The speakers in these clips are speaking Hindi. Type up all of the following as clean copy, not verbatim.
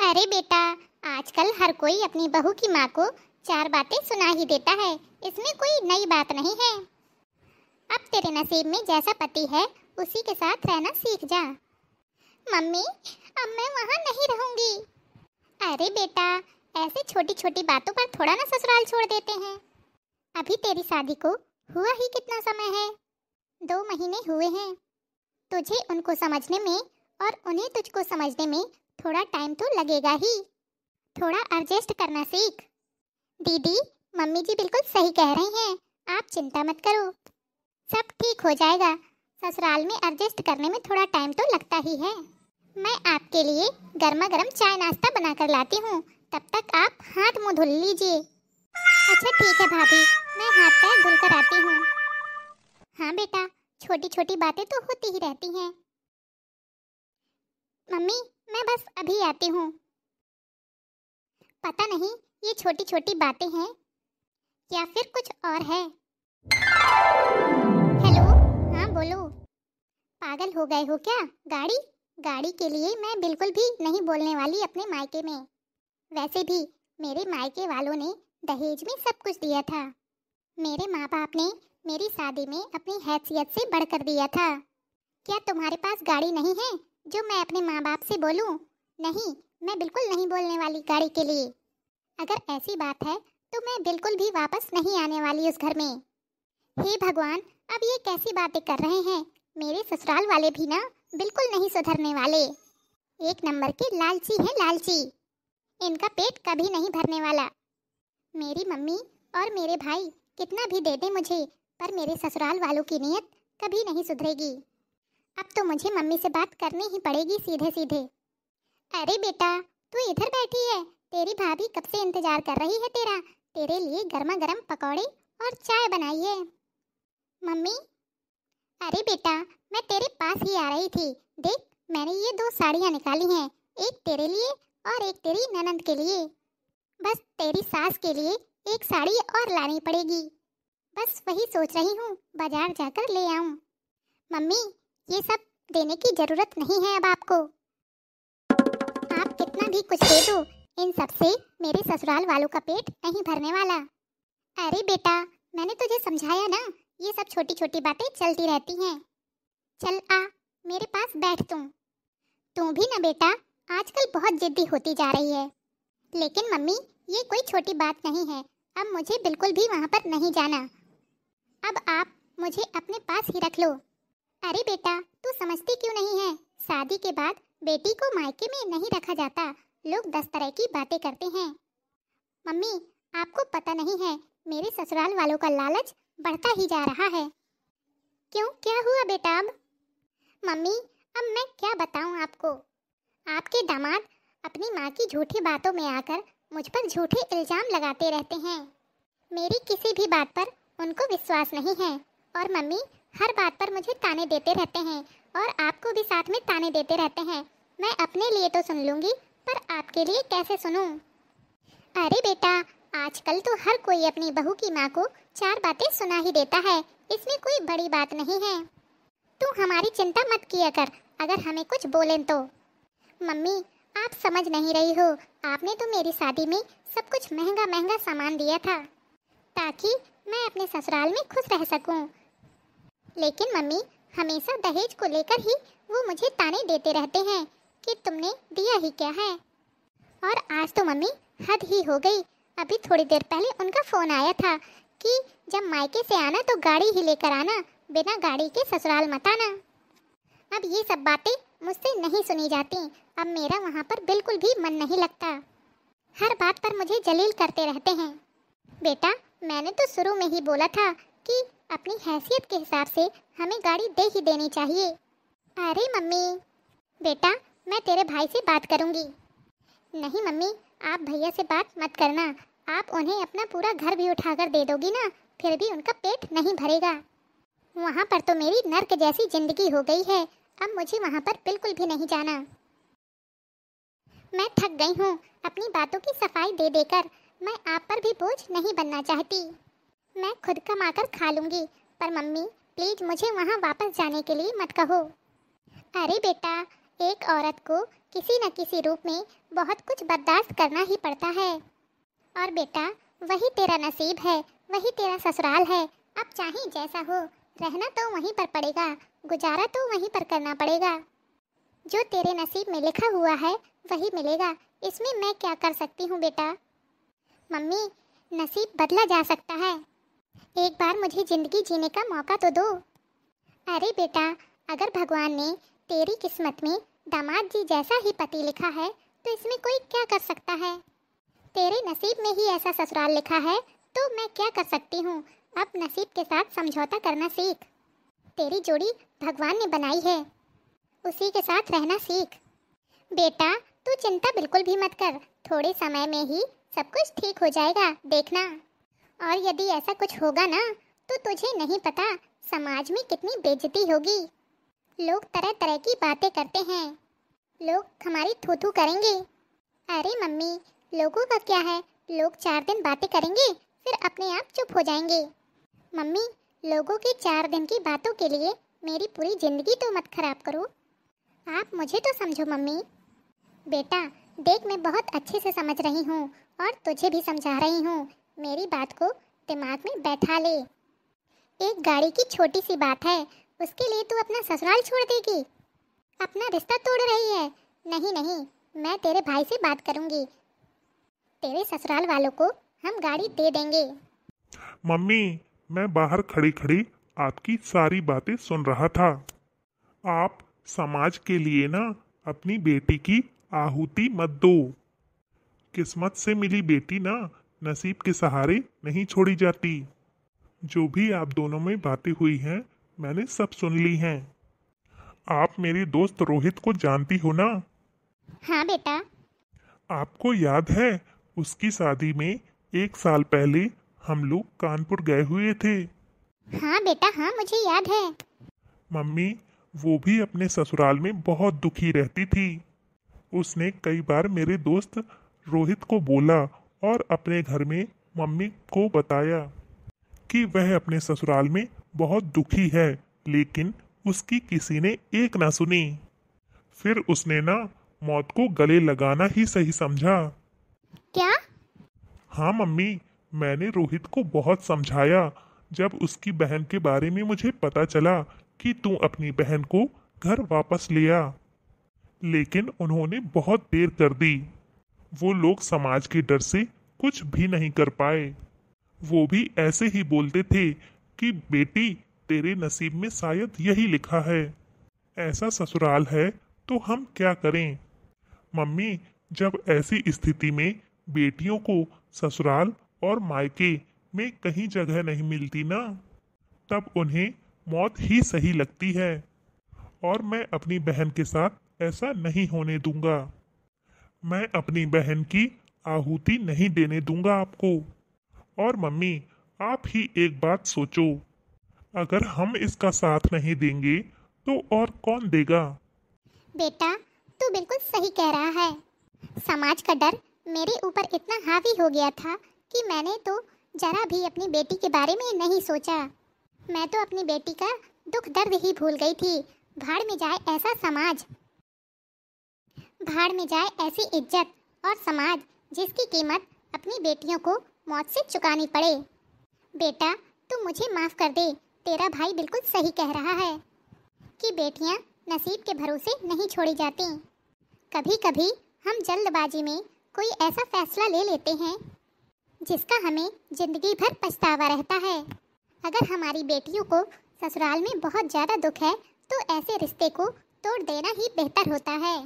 अरे बेटा, आजकल हर कोई अपनी बहू की माँ को चार बातें सुना ही देता है, इसमें कोई नई बात नहीं है। अब तेरे नसीब में जैसा पति है उसी के साथ रहना सीख जा। मम्मी, अब मैं वहाँ नहीं रहूंगी। अरे बेटा, ऐसे छोटी छोटी बातों पर थोड़ा ना ससुराल छोड़ देते हैं। अभी तेरी शादी को हुआ ही कितना समय है, 2 महीने हुए हैं। तुझे उनको समझने में और उन्हें तुझको समझने में थोड़ा टाइम तो लगेगा ही। थोड़ा एडजस्ट करना सीख। दीदी, मम्मी जी बिल्कुल सही कह रही हैं, आप चिंता मत करो, सब ठीक हो जाएगा। ससुराल में एडजस्ट करने में थोड़ा टाइम तो लगता ही है। मैं आपके लिए गर्मा गर्म चाय नाश्ता बनाकर लाती हूँ, तब तक आप हाथ मुंह धुल लीजिए। अच्छा ठीक है भाभी, मैं हाथ पैर धुल कर आती हूँ। हाँ बेटा, छोटी छोटी बातें तो होती ही रहती हैं। मम्मी, मैं बस अभी आती हूँ। पता नहीं ये छोटी छोटी बातें हैं या फिर कुछ और है। हेलो, हाँ बोलो। पागल हो गए हो क्या? गाड़ी के लिए मैं बिल्कुल भी नहीं बोलने वाली अपने मायके में। वैसे भी मेरे मायके वालों ने दहेज में सब कुछ दिया था। मेरे माँ बाप ने मेरी शादी में अपनी हैसियत से बढ़कर दिया था। क्या तुम्हारे पास गाड़ी नहीं है जो मैं अपने माँ बाप से बोलूँ? नहीं, मैं बिल्कुल नहीं बोलने वाली गाड़ी के लिए। अगर ऐसी बात है तो मैं बिल्कुल भी वापस नहीं आने वाली उस घर में। हे भगवान, अब ये कैसी बातें कर रहे हैं? मेरे ससुराल वाले भी ना बिल्कुल नहीं सुधरने वाले। एक नंबर के लालची हैं, लालची। इनका पेट कभी नहीं भरने वाला। मेरी मम्मी और मेरे भाई कितना भी दे दे मुझे, पर मेरे ससुराल वालों की नीयत कभी नहीं सुधरेगी। अब तो मुझे मम्मी से बात करनी ही पड़ेगी सीधे सीधे। अरे बेटा, तू इधर बैठी है, तेरी भाभी कब से इंतजार कर रही है तेरा। तेरे लिए गर्मा गर्म पकौड़े और चाय बनाई है। मम्मी, अरे बेटा, मैं तेरे पास ही आ रही थी। देख, मैंने ये 2 साड़ियाँ निकाली हैं, एक तेरे लिए और एक तेरी ननंद के लिए। बस तेरी सास के लिए एक साड़ी और लानी पड़ेगी। बस वही सोच रही हूँ, बाजार जाकर ले आऊँ। मम्मी, ये सब देने की जरूरत नहीं है अब आपको। आप कितना भी कुछ दे दो, इन सब से मेरे ससुराल वालों का पेट नहीं भरने वाला। अरे बेटा, मैंने तुझे समझाया ना, ये सब छोटी छोटी बातें चलती रहती हैं। चल आ, मेरे पास बैठ तू भी ना बेटा, आजकल बहुत जिद्दी होती जा रही है। लेकिन मम्मी, ये कोई छोटी बात नहीं है, अब मुझे बिल्कुल भी वहाँ पर नहीं जाना। अब आप मुझे अपने पास ही रख लो। अरे बेटा, तू समझती क्यों नहीं है? शादी के बाद बेटी को मायके में नहीं रखा जाता, लोग 10 तरह की बातें करते हैं। मम्मी, आपको पता नहीं है, मेरे ससुराल वालों का लालच बढ़ता ही जा रहा है। क्यों, क्या हुआ बेटा अब? मम्मी, अब मैं क्या बताऊं आपको। आपके दामाद अपनी माँ की झूठी बातों में आकर मुझ पर झूठे इल्जाम लगाते रहते हैं। मेरी किसी भी बात पर उनको विश्वास नहीं है, और मम्मी हर बात पर मुझे ताने देते रहते हैं और आपको भी साथ में ताने देते रहते हैं। मैं अपने लिए तो सुन लूंगी, पर आपके लिए कैसे सुनूं? अरे बेटा, आजकल तो हर कोई अपनी बहू की माँ को 4 बातें सुना ही देता है, इसमें कोई बड़ी बात नहीं है। तू हमारी चिंता मत किया कर, अगर हमें कुछ बोलें तो। मम्मी, आप समझ नहीं रही हो, आपने तो मेरी शादी में सब कुछ महंगा महंगा सामान दिया था ताकि मैं अपने ससुराल में खुश रह सकूं। लेकिन मम्मी, हमेशा दहेज को लेकर ही वो मुझे ताने देते रहते हैं कि तुमने दिया ही क्या है। और आज तो मम्मी हद ही हो गई। अभी थोड़ी देर पहले उनका फोन आया था कि जब मायके से आना तो गाड़ी ही लेकर आना, बिना गाड़ी के ससुराल मत आना। अब ये सब बातें मुझसे नहीं सुनी जाती, अब मेरा वहाँ पर बिल्कुल भी मन नहीं लगता। हर बात पर मुझे जलील करते रहते हैं। बेटा, मैंने तो शुरू में ही बोला था कि अपनी हैसियत के हिसाब से हमें गाड़ी दे ही देनी चाहिए। अरे मम्मी, बेटा मैं तेरे भाई से बात करूँगी। नहीं मम्मी, आप भैया से बात मत करना, आप उन्हें अपना पूरा घर भी उठाकर दे दोगी ना, फिर भी उनका पेट नहीं भरेगा। वहाँ पर तो मेरी नर्क जैसी जिंदगी हो गई है, अब मुझे वहाँ पर बिल्कुल भी नहीं जाना। मैं थक गई हूँ अपनी बातों की सफाई दे देकर, मैं आप पर भी बोझ नहीं बनना चाहती। मैं खुद कमाकर खा लूँगी, पर मम्मी प्लीज मुझे वहाँ वापस जाने के लिए मत कहो। अरे बेटा, एक औरत को किसी न किसी रूप में बहुत कुछ बर्दाश्त करना ही पड़ता है। और बेटा, वही तेरा नसीब है, वही तेरा ससुराल है। अब चाहे जैसा हो, रहना तो वहीं पर पड़ेगा, गुजारा तो वहीं पर करना पड़ेगा। जो तेरे नसीब में लिखा हुआ है वही मिलेगा, इसमें मैं क्या कर सकती हूँ बेटा। मम्मी, नसीब बदला जा सकता है, एक बार मुझे जिंदगी जीने का मौका तो दो। अरे बेटा, अगर भगवान ने तेरी किस्मत में दामाद जी जैसा ही पति लिखा है तो इसमें कोई क्या कर सकता है। तेरे नसीब में ही ऐसा ससुराल लिखा है तो मैं क्या कर सकती हूँ। अब नसीब के साथ समझौता करना सीख। तेरी जोड़ी भगवान ने बनाई है, उसी के साथ रहना सीख। बेटा, तू चिंता बिल्कुल भी मत कर, थोड़े समय में ही सब कुछ ठीक हो जाएगा, देखना। और यदि ऐसा कुछ होगा ना तो तुझे नहीं पता समाज में कितनी बेइज्जती होगी। लोग तरह तरह की बातें करते हैं, लोग हमारी थू थू करेंगे। अरे मम्मी, लोगों का क्या है, लोग 4 दिन बातें करेंगे फिर अपने आप चुप हो जाएंगे। मम्मी, लोगों की 4 दिन की बातों के लिए मेरी पूरी जिंदगी तो मत खराब करो। आप मुझे तो समझो मम्मी। बेटा देख, मैं बहुत अच्छे से समझ रही हूँ और तुझे भी समझा रही हूँ, मेरी बात को दिमाग में बैठा ले। एक गाड़ी की छोटी सी बात है, उसके लिए तू अपना ससुराल छोड़ देगी, अपना रिश्ता तोड़ रही है। नहीं नहीं, मैं तेरे भाई से बात करूँगी, तेरे ससुराल वालों को हम गाड़ी दे देंगे। मम्मी, मैं बाहर खड़ी खड़ी आपकी सारी बातें सुन रहा था। आप समाज के लिए ना अपनी बेटी की आहुति मत दो। किस्मत से मिली बेटी ना नसीब के सहारे नहीं छोड़ी जाती। जो भी आप दोनों में बातें हुई हैं मैंने सब सुन ली हैं। आप मेरे दोस्त रोहित को जानती हो ना? हाँ बेटा। आपको याद है उसकी शादी में 1 साल पहले हम लोग कानपुर गए हुए थे? हाँ बेटा, हाँ मुझे याद है। मम्मी, वो भी अपने ससुराल में बहुत दुखी रहती थी। उसने कई बार मेरे दोस्त रोहित को बोला और अपने घर में मम्मी को बताया कि वह अपने ससुराल में बहुत दुखी है, लेकिन उसकी किसी ने एक ना सुनी। फिर उसने ना मौत को गले लगाना ही सही समझा। क्या? हाँ मम्मी, मैंने रोहित को बहुत समझाया। जब उसकी बहन के बारे में मुझे पता चला कि तू अपनी बहन को घर वापस ले आ, लेकिन उन्होंने बहुत देर कर दी। वो लोग समाज के डर से कुछ भी नहीं कर पाए। वो भी ऐसे ही बोलते थे कि बेटी, तेरे नसीब में शायद यही लिखा है। ऐसा ससुराल है तो हम क्या करें। मम्मी, जब ऐसी स्थिति में बेटियों को ससुराल और मायके में कहीं जगह नहीं मिलती ना, तब उन्हें मौत ही सही लगती है। और मैं अपनी बहन के साथ ऐसा नहीं होने दूंगा। मैं अपनी बहन की आहुति नहीं देने दूंगा आपको। और मम्मी, आप ही एक बात सोचो, अगर हम इसका साथ नहीं देंगे तो और कौन देगा। बेटा, तू बिल्कुल सही कह रहा है। समाज का डर मेरे ऊपर इतना हावी हो गया था कि मैंने तो जरा भी अपनी बेटी के बारे में नहीं सोचा। मैं तो अपनी बेटी का दुख दर्द ही भूल गई थी। भाड़ में जाए ऐसा समाज, भाड़ में जाए ऐसी इज्जत और समाज जिसकी कीमत अपनी बेटियों को मौत से चुकानी पड़े। बेटा, तू मुझे माफ कर दे, तेरा भाई बिल्कुल सही कह रहा है कि बेटियां नसीब के भरोसे नहीं छोड़ी जाती। कभी कभी हम जल्दबाजी में कोई ऐसा फैसला ले लेते हैं जिसका हमें जिंदगी भर पछतावा रहता है। अगर हमारी बेटियों को ससुराल में बहुत ज़्यादा दुख है तो ऐसे रिश्ते को तोड़ देना ही बेहतर होता है।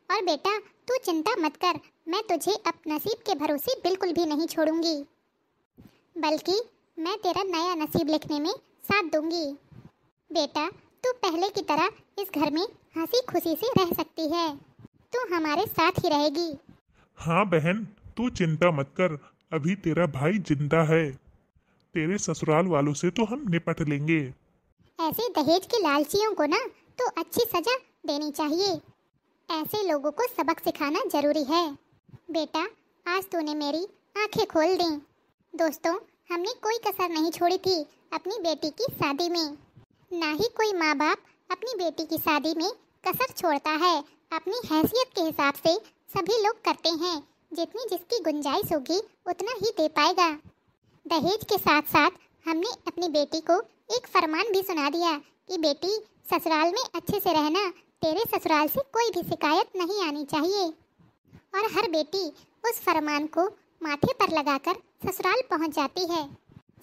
और बेटा, तू चिंता मत कर, मैं तुझे अब नसीब के भरोसे बिल्कुल भी नहीं छोड़ूंगी, बल्कि मैं तेरा नया नसीब लिखने में साथ दूंगी। बेटा, तू पहले की तरह इस घर में हंसी खुशी से रह सकती है, तू हमारे साथ ही रहेगी। हाँ बहन, तू चिंता मत कर, अभी तेरा भाई जिंदा है। तेरे ससुराल वालों से तो हम निपट लेंगे। ऐसे दहेज के लालचियों को ना तो अच्छी सजा देनी चाहिए। ऐसे लोगों को सबक सिखाना जरूरी है। बेटा, आज तूने मेरी आंखें खोल दी। दोस्तों, हमने कोई कसर नहीं छोड़ी थी अपनी बेटी की शादी में। ना ही कोई माँ बाप अपनी बेटी की शादी में कसर छोड़ता है। अपनी हैसियत के हिसाब से सभी लोग करते हैं, जितनी जिसकी गुंजाइश होगी उतना ही दे पाएगा। दहेज के साथ साथ हमने अपनी बेटी को एक फरमान भी सुना दिया कि बेटी, ससुराल में अच्छे से रहना, तेरे ससुराल से कोई भी शिकायत नहीं आनी चाहिए। और हर बेटी उस फरमान को माथे पर लगाकर ससुराल पहुंच जाती है।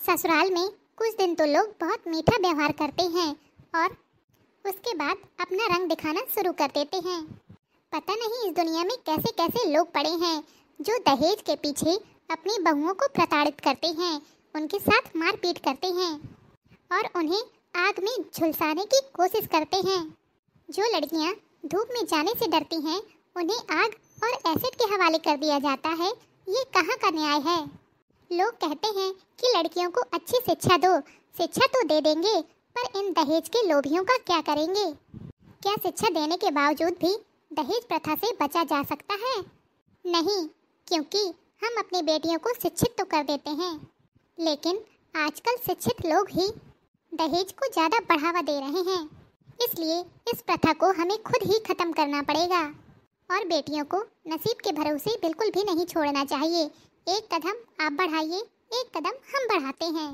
ससुराल में कुछ दिन तो लोग बहुत मीठा व्यवहार करते हैं और उसके बाद अपना रंग दिखाना शुरू कर देते हैं। पता नहीं इस दुनिया में कैसे कैसे लोग पड़े हैं जो दहेज के पीछे अपनी बहुओं को प्रताड़ित करते हैं, उनके साथ मारपीट करते हैं और उन्हें आग में झुलसाने की कोशिश करते हैं। जो लड़कियां धूप में जाने से डरती हैं, उन्हें आग और एसिड के हवाले कर दिया जाता है। ये कहाँ का न्याय है? लोग कहते हैं कि लड़कियों को अच्छी शिक्षा दो। शिक्षा तो दे देंगे, पर इन दहेज के लोभियों का क्या करेंगे? क्या शिक्षा देने के बावजूद भी दहेज प्रथा से बचा जा सकता है? नहीं, क्योंकि हम अपनी बेटियों को शिक्षित तो कर देते हैं, लेकिन आजकल शिक्षित लोग ही दहेज को ज़्यादा बढ़ावा दे रहे हैं। इसलिए इस प्रथा को हमें खुद ही खत्म करना पड़ेगा और बेटियों को नसीब के भरोसे बिल्कुल भी नहीं छोड़ना चाहिए। एक कदम आप बढ़ाइए, एक कदम हम बढ़ाते हैं।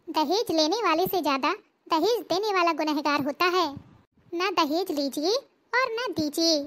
दहेज लेने वाले से ज़्यादा दहेज देने वाला गुनहगार होता है। ना दहेज लीजिए और ना दीजिए।